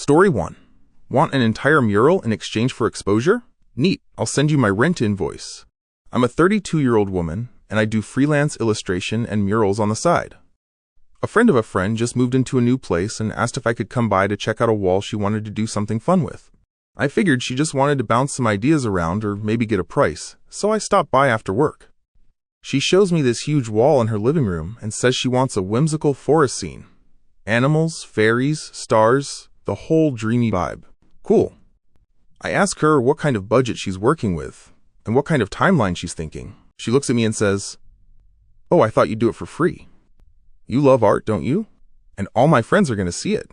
Story 1. Want an entire mural in exchange for exposure? Neat, I'll send you my rent invoice. I'm a 32-year-old woman, and I do freelance illustration and murals on the side. A friend of a friend just moved into a new place and asked if I could come by to check out a wall she wanted to do something fun with. I figured she just wanted to bounce some ideas around or maybe get a price, so I stopped by after work. She shows me this huge wall in her living room and says she wants a whimsical forest scene. Animals, fairies, stars, the whole dreamy vibe. Cool. I ask her what kind of budget she's working with and what kind of timeline she's thinking. She looks at me and says, "Oh, I thought you'd do it for free. You love art, don't you? And all my friends are going to see it.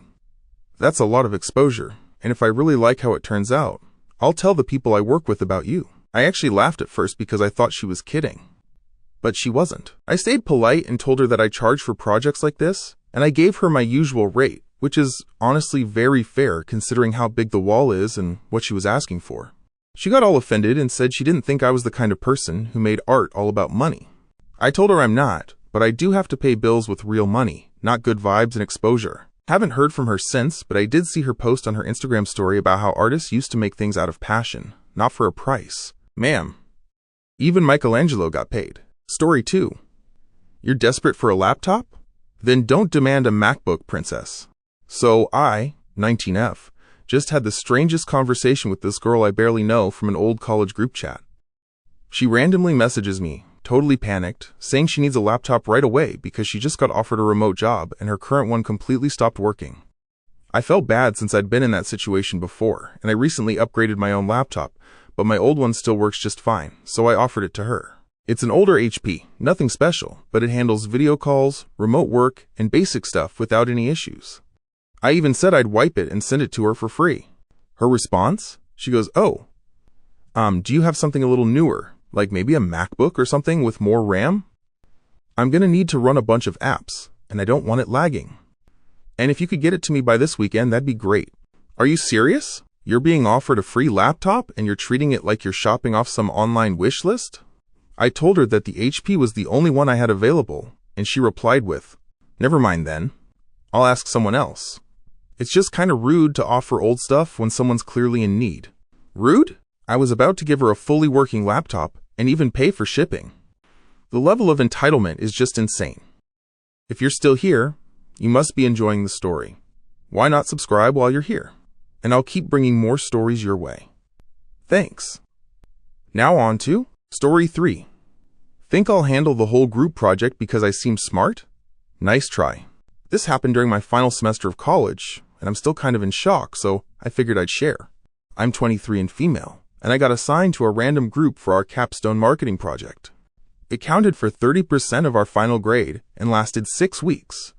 That's a lot of exposure, and if I really like how it turns out, I'll tell the people I work with about you." I actually laughed at first because I thought she was kidding. But she wasn't. I stayed polite and told her that I charge for projects like this, and I gave her my usual rate, which is honestly very fair considering how big the wall is and what she was asking for. She got all offended and said she didn't think I was the kind of person who made art all about money. I told her I'm not, but I do have to pay bills with real money, not good vibes and exposure. Haven't heard from her since, but I did see her post on her Instagram story about how artists used to make things out of passion, not for a price. Ma'am, even Michelangelo got paid. Story 2. You're desperate for a laptop? Then don't demand a MacBook, princess. So I, 19F, just had the strangest conversation with this girl I barely know from an old college group chat. She randomly messages me, totally panicked, saying she needs a laptop right away because she just got offered a remote job and her current one completely stopped working. I felt bad since I'd been in that situation before, and I recently upgraded my own laptop, but my old one still works just fine, so I offered it to her. It's an older HP, nothing special, but it handles video calls, remote work, and basic stuff without any issues. I even said I'd wipe it and send it to her for free. Her response? She goes, "Oh, do you have something a little newer, like maybe a MacBook or something with more RAM? I'm gonna need to run a bunch of apps, and I don't want it lagging. And if you could get it to me by this weekend, that'd be great." Are you serious? You're being offered a free laptop and you're treating it like you're shopping off some online wish list? I told her that the HP was the only one I had available, and she replied with, "Never mind then. I'll ask someone else." It's just kind of rude to offer old stuff when someone's clearly in need. Rude? I was about to give her a fully working laptop and even pay for shipping. The level of entitlement is just insane. If you're still here, you must be enjoying the story. Why not subscribe while you're here? And I'll keep bringing more stories your way. Thanks. Now on to Story 3. Think I'll handle the whole group project because I seem smart? Nice try. This happened during my final semester of college, and I'm still kind of in shock, so I figured I'd share. I'm 23 and female, and I got assigned to a random group for our capstone marketing project. It counted for 30% of our final grade and lasted 6 weeks.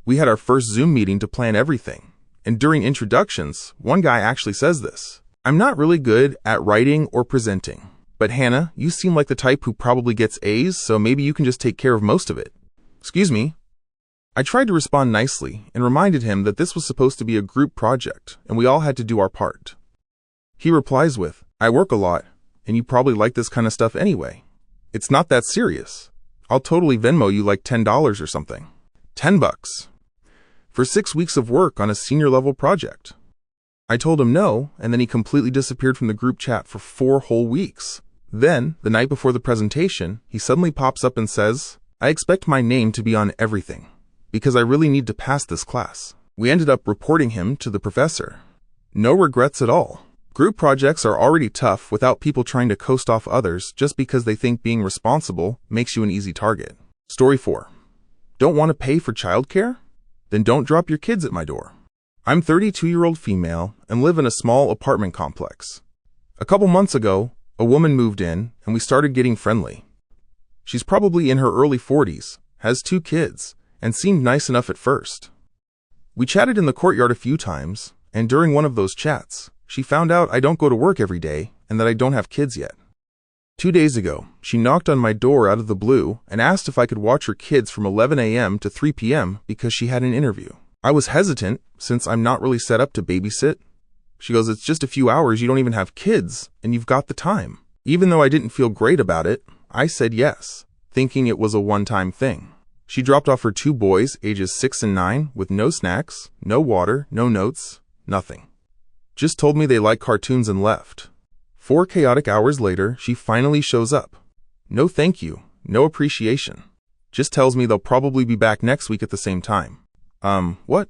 We had our first Zoom meeting to plan everything, and during introductions, one guy actually says this: "I'm not really good at writing or presenting. But Hannah, you seem like the type who probably gets A's, so maybe you can just take care of most of it." Excuse me? I tried to respond nicely and reminded him that this was supposed to be a group project and we all had to do our part. He replies with, "I work a lot, and you probably like this kind of stuff anyway. It's not that serious. I'll totally Venmo you like $10 or something." $10 for 6 weeks of work on a senior level project. I told him no, and then he completely disappeared from the group chat for 4 whole weeks. Then, the night before the presentation, he suddenly pops up and says, "I expect my name to be on everything, because I really need to pass this class." We ended up reporting him to the professor. No regrets at all. Group projects are already tough without people trying to coast off others just because they think being responsible makes you an easy target. Story 4. Don't want to pay for childcare? Then don't drop your kids at my door. I'm 32-year-old female and live in a small apartment complex. A couple months ago, a woman moved in and we started getting friendly. She's probably in her early 40s, has 2 kids, and seemed nice enough at first. We chatted in the courtyard a few times, and during one of those chats, she found out I don't go to work every day and that I don't have kids yet. 2 days ago, she knocked on my door out of the blue and asked if I could watch her kids from 11 a.m. to 3 p.m. because she had an interview. I was hesitant since I'm not really set up to babysit. She goes, "It's just a few hours, you don't even have kids, and you've got the time." Even though I didn't feel great about it, I said yes, thinking it was a one-time thing. She dropped off her 2 boys, ages 6 and 9, with no snacks, no water, no notes, Nothing. Just told me they like cartoons and left. 4 chaotic hours later, she finally shows up. No thank you, no appreciation. Just tells me they'll probably be back next week at the same time. What?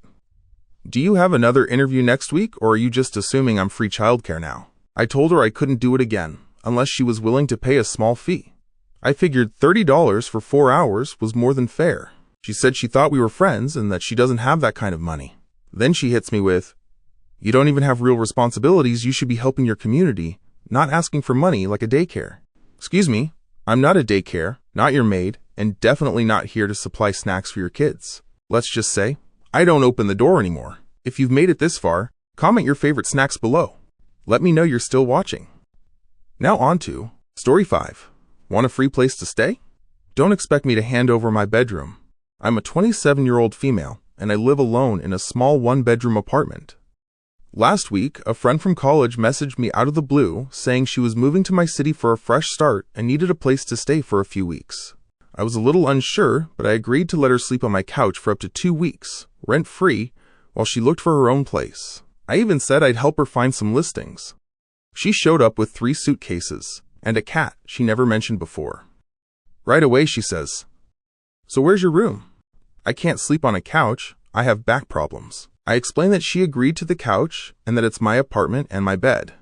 Do you have another interview next week, or are you just assuming I'm free childcare now? I told her I couldn't do it again, unless she was willing to pay a small fee. I figured $30 for 4 hours was more than fair. She said she thought we were friends and that she doesn't have that kind of money. Then she hits me with, "You don't even have real responsibilities, you should be helping your community, not asking for money like a daycare." Excuse me, I'm not a daycare, not your maid, and definitely not here to supply snacks for your kids. Let's just say, I don't open the door anymore. If you've made it this far, comment your favorite snacks below. Let me know you're still watching. Now on to Story 5. Want a free place to stay? Don't expect me to hand over my bedroom. I'm a 27-year-old female, and I live alone in a small 1-bedroom apartment. Last week, a friend from college messaged me out of the blue saying she was moving to my city for a fresh start and needed a place to stay for a few weeks. I was a little unsure, but I agreed to let her sleep on my couch for up to 2 weeks, rent-free, while she looked for her own place. I even said I'd help her find some listings. She showed up with 3 suitcases and a cat she never mentioned before. Right away she says, "So where's your room?" I can't sleep on a couch, I have back problems. I explained that she agreed to the couch and that it's my apartment and my bed.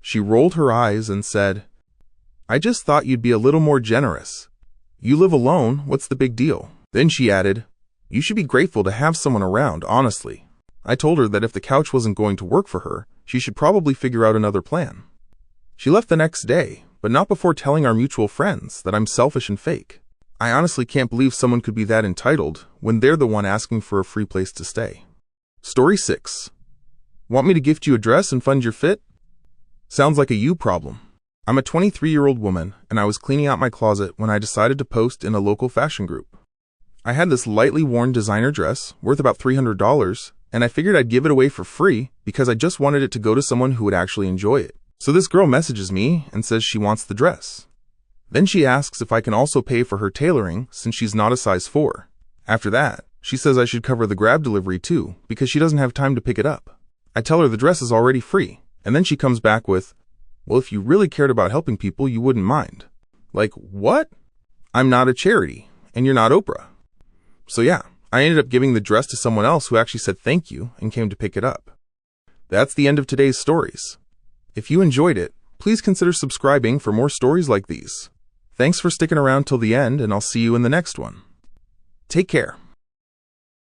She rolled her eyes and said, "I just thought you'd be a little more generous. You live alone, what's the big deal?" Then she added, "You should be grateful to have someone around, honestly." I told her that if the couch wasn't going to work for her, she should probably figure out another plan. She left the next day, but not before telling our mutual friends that I'm selfish and fake. I honestly can't believe someone could be that entitled when they're the one asking for a free place to stay. Story 6. Want me to gift you a dress and fund your fit? Sounds like a you problem. I'm a 23-year-old woman, and I was cleaning out my closet when I decided to post in a local fashion group. I had this lightly worn designer dress worth about $300, and I figured I'd give it away for free because I just wanted it to go to someone who would actually enjoy it. So this girl messages me and says she wants the dress. Then she asks if I can also pay for her tailoring since she's not a size 4. After that, she says I should cover the Grab delivery too because she doesn't have time to pick it up. I tell her the dress is already free, and then she comes back with, "Well, if you really cared about helping people, you wouldn't mind." Like, what? I'm not a charity, and you're not Oprah. So yeah, I ended up giving the dress to someone else who actually said thank you and came to pick it up. That's the end of today's stories. If you enjoyed it, please consider subscribing for more stories like these. Thanks for sticking around till the end, and I'll see you in the next one. Take care.